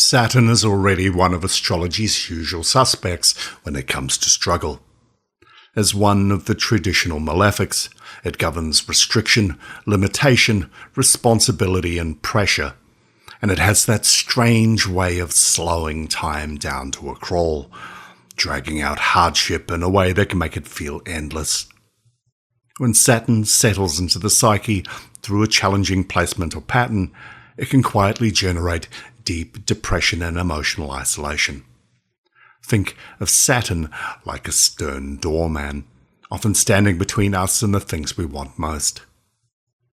Saturn is already one of astrology's usual suspects when it comes to struggle. As one of the traditional malefics, it governs restriction, limitation, responsibility and pressure, and it has that strange way of slowing time down to a crawl, dragging out hardship in a way that can make it feel endless. When Saturn settles into the psyche through a challenging placement or pattern, it can quietly generate deep depression and emotional isolation. Think of Saturn like a stern doorman, often standing between us and the things we want most.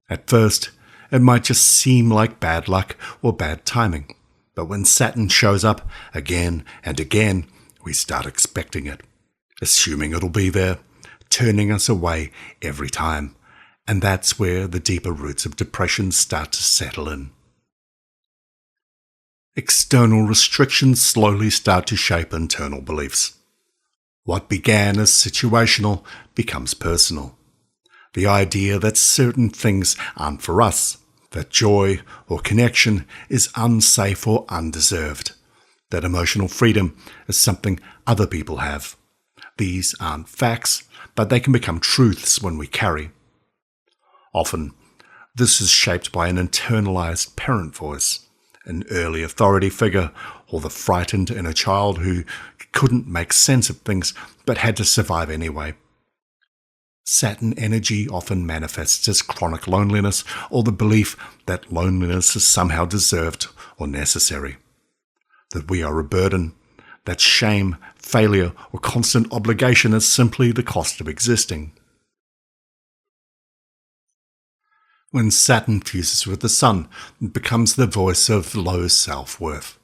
At first, it might just seem like bad luck or bad timing, but when Saturn shows up again and again, we start expecting it, assuming it'll be there, turning us away every time, and that's where the deeper roots of depression start to settle in. External restrictions slowly start to shape internal beliefs. What began as situational becomes personal. The idea that certain things aren't for us, that joy or connection is unsafe or undeserved, that emotional freedom is something other people have. These aren't facts, but they can become truths when we carry. Often, this is shaped by an internalized parent voice, an early authority figure, or the frightened inner child who couldn't make sense of things but had to survive anyway. Saturn energy often manifests as chronic loneliness or the belief that loneliness is somehow deserved or necessary, that we are a burden, that shame, failure, or constant obligation is simply the cost of existing. When Saturn fuses with the Sun, it becomes the voice of low self-worth.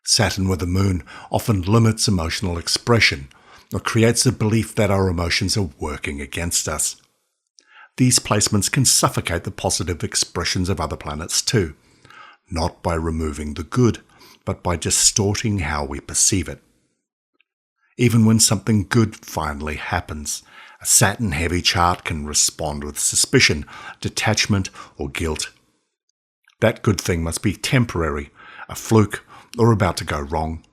Saturn with the Moon often limits emotional expression or creates a belief that our emotions are working against us. These placements can suffocate the positive expressions of other planets too, not by removing the good, but by distorting how we perceive it. Even when something good finally happens, a Saturn-heavy chart can respond with suspicion, detachment, or guilt. That good thing must be temporary, a fluke, or about to go wrong.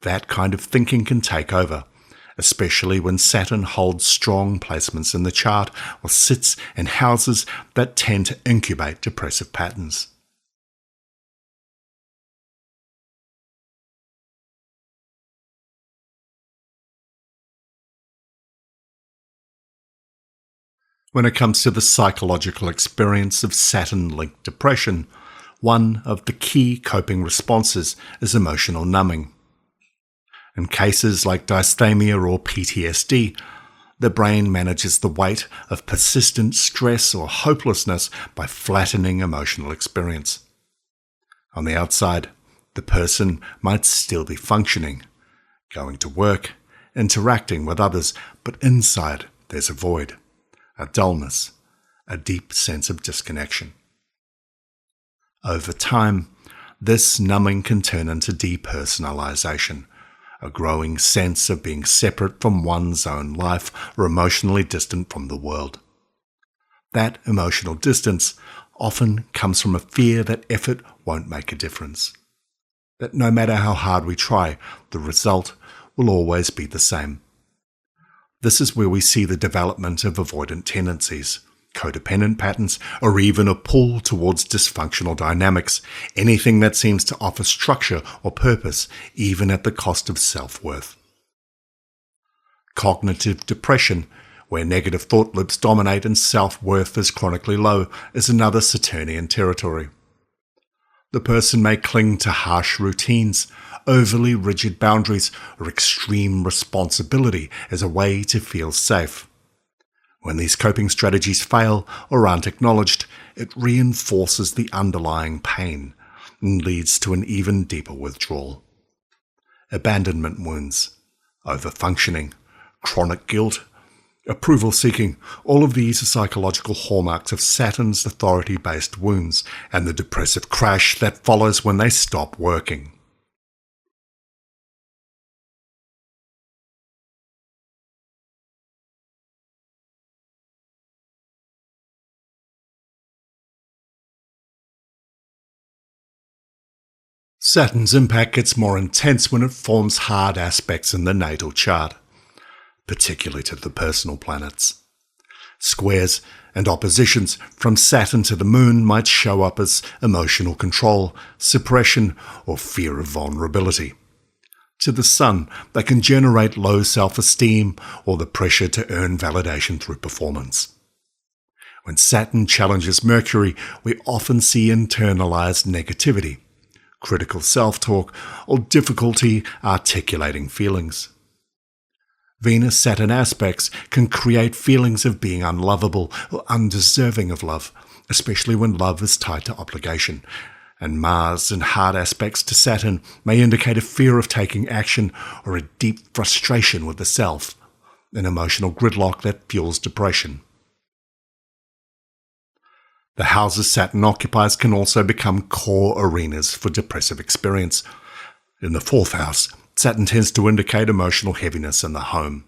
That kind of thinking can take over, especially when Saturn holds strong placements in the chart or sits in houses that tend to incubate depressive patterns. When it comes to the psychological experience of Saturn-linked depression, one of the key coping responses is emotional numbing. In cases like dysthymia or PTSD, the brain manages the weight of persistent stress or hopelessness by flattening emotional experience. On the outside, the person might still be functioning, going to work, interacting with others, but inside there's a void, a dullness, a deep sense of disconnection. Over time, this numbing can turn into depersonalization, a growing sense of being separate from one's own life or emotionally distant from the world. That emotional distance often comes from a fear that effort won't make a difference, that no matter how hard we try, the result will always be the same. This is where we see the development of avoidant tendencies, codependent patterns, or even a pull towards dysfunctional dynamics, anything that seems to offer structure or purpose, even at the cost of self-worth. Cognitive depression, where negative thought loops dominate and self-worth is chronically low, is another Saturnian territory. The person may cling to harsh routines, overly rigid boundaries, or extreme responsibility as a way to feel safe. When these coping strategies fail or aren't acknowledged, it reinforces the underlying pain and leads to an even deeper withdrawal. Abandonment wounds, overfunctioning, chronic guilt, approval seeking, all of these are psychological hallmarks of Saturn's authority-based wounds and the depressive crash that follows when they stop working. Saturn's impact gets more intense when it forms hard aspects in the natal chart, particularly to the personal planets. Squares and oppositions from Saturn to the Moon might show up as emotional control, suppression, or fear of vulnerability. To the Sun, they can generate low self-esteem or the pressure to earn validation through performance. When Saturn challenges Mercury, we often see internalized negativity, critical self-talk, or difficulty articulating feelings. Venus-Saturn aspects can create feelings of being unlovable or undeserving of love, especially when love is tied to obligation. And Mars and hard aspects to Saturn may indicate a fear of taking action or a deep frustration with the self, an emotional gridlock that fuels depression. The houses Saturn occupies can also become core arenas for depressive experience. In the fourth house, Saturn tends to indicate emotional heaviness in the home,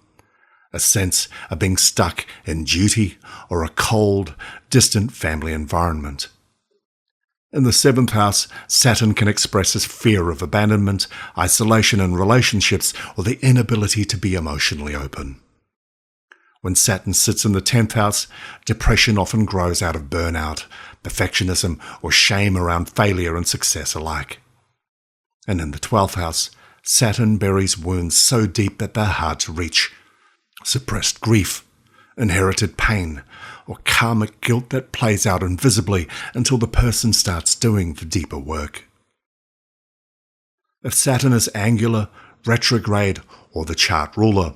a sense of being stuck in duty or a cold, distant family environment. In the seventh house, Saturn can express as fear of abandonment, isolation in relationships, or the inability to be emotionally open. When Saturn sits in the 10th house, depression often grows out of burnout, perfectionism, or shame around failure and success alike. And in the 12th house, Saturn buries wounds so deep that they're hard to reach. Suppressed grief, inherited pain, or karmic guilt that plays out invisibly until the person starts doing the deeper work. If Saturn is angular, retrograde, or the chart ruler,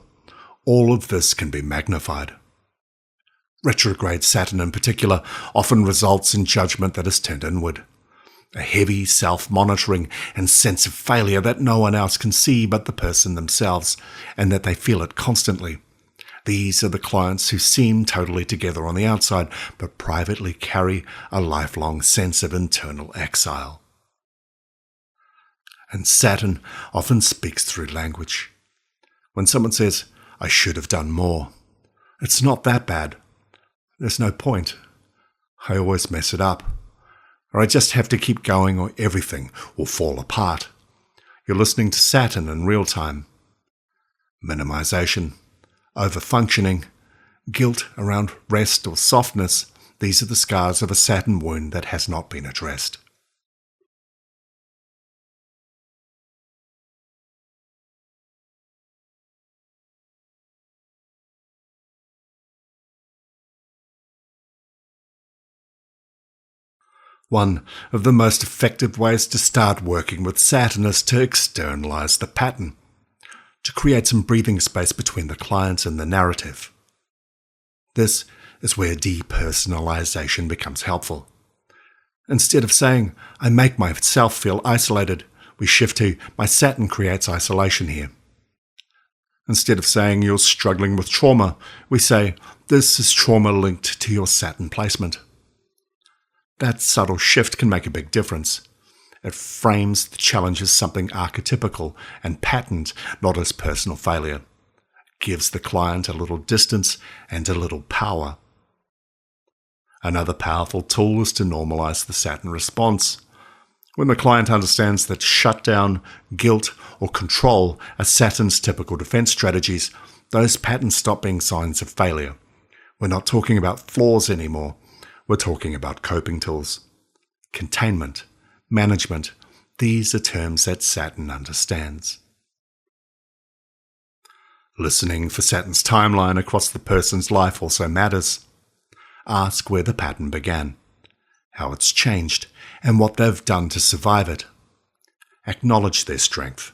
all of this can be magnified. Retrograde Saturn in particular often results in judgment that is turned inward, a heavy self-monitoring and sense of failure that no one else can see but the person themselves, and that they feel it constantly. These are the clients who seem totally together on the outside, but privately carry a lifelong sense of internal exile. And Saturn often speaks through language. When someone says, "I should have done more," it's not that bad. There's no point. I always mess it up. Or I just have to keep going or everything will fall apart. You're listening to Saturn in real time. Minimization, overfunctioning, guilt around rest or softness, these are the scars of a Saturn wound that has not been addressed. One of the most effective ways to start working with Saturn is to externalize the pattern, to create some breathing space between the client and the narrative. This is where depersonalization becomes helpful. Instead of saying, "I make myself feel isolated," we shift to, "My Saturn creates isolation here." Instead of saying you're struggling with trauma, we say, "This is trauma linked to your Saturn placement." That subtle shift can make a big difference. It frames the challenge as something archetypical and patterned, not as personal failure. It gives the client a little distance and a little power. Another powerful tool is to normalize the Saturn response. When the client understands that shutdown, guilt, or control are Saturn's typical defense strategies, those patterns stop being signs of failure. We're not talking about flaws anymore. We're talking about coping tools. Containment, management, these are terms that Saturn understands. Listening for Saturn's timeline across the person's life also matters. Ask where the pattern began, how it's changed, and what they've done to survive it. Acknowledge their strength,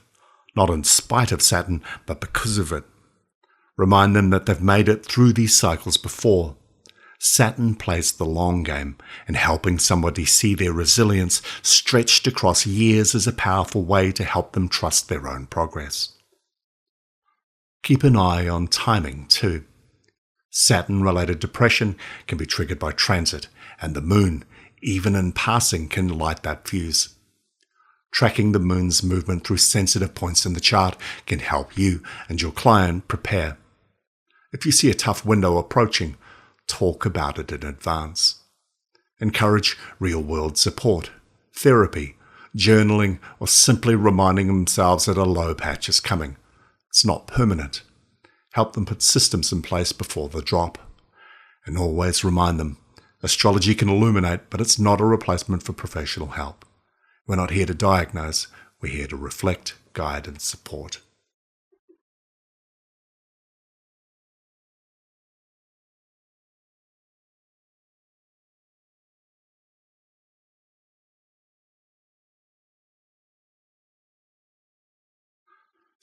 not in spite of Saturn, but because of it. Remind them that they've made it through these cycles before. Saturn plays the long game, and helping somebody see their resilience stretched across years is a powerful way to help them trust their own progress. Keep an eye on timing too. Saturn-related depression can be triggered by transit, and the Moon, even in passing, can light that fuse. Tracking the Moon's movement through sensitive points in the chart can help you and your client prepare. If you see a tough window approaching, talk about it in advance. Encourage real-world support, therapy, journaling, or simply reminding themselves that a low patch is coming. It's not permanent. Help them put systems in place before the drop. And always remind them, astrology can illuminate, but it's not a replacement for professional help. We're not here to diagnose, we're here to reflect, guide, and support.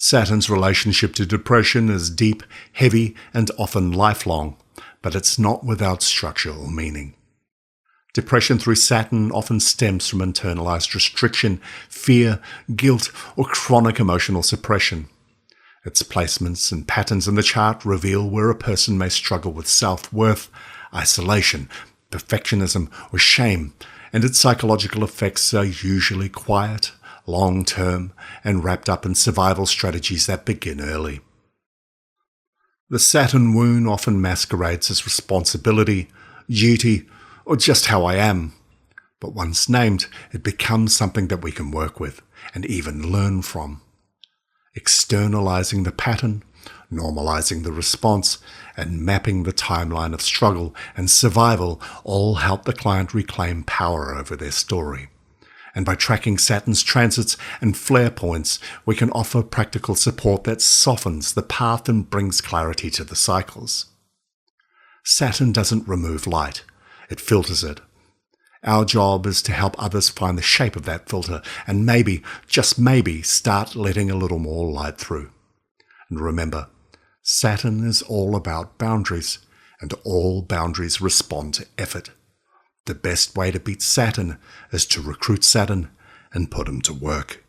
Saturn's relationship to depression is deep, heavy, and often lifelong, but it's not without structure or meaning. Depression through Saturn often stems from internalized restriction, fear, guilt, or chronic emotional suppression. Its placements and patterns in the chart reveal where a person may struggle with self-worth, isolation, perfectionism, or shame, and its psychological effects are usually quiet, long-term, and wrapped up in survival strategies that begin early. The Saturn wound often masquerades as responsibility, duty, or just how I am. But once named, it becomes something that we can work with and even learn from. Externalizing the pattern, normalizing the response, and mapping the timeline of struggle and survival all help the client reclaim power over their story. And by tracking Saturn's transits and flare points, we can offer practical support that softens the path and brings clarity to the cycles. Saturn doesn't remove light, it filters it. Our job is to help others find the shape of that filter and maybe, just maybe, start letting a little more light through. And remember, Saturn is all about boundaries, and all boundaries respond to effort. The best way to beat Saturn is to recruit Saturn and put him to work.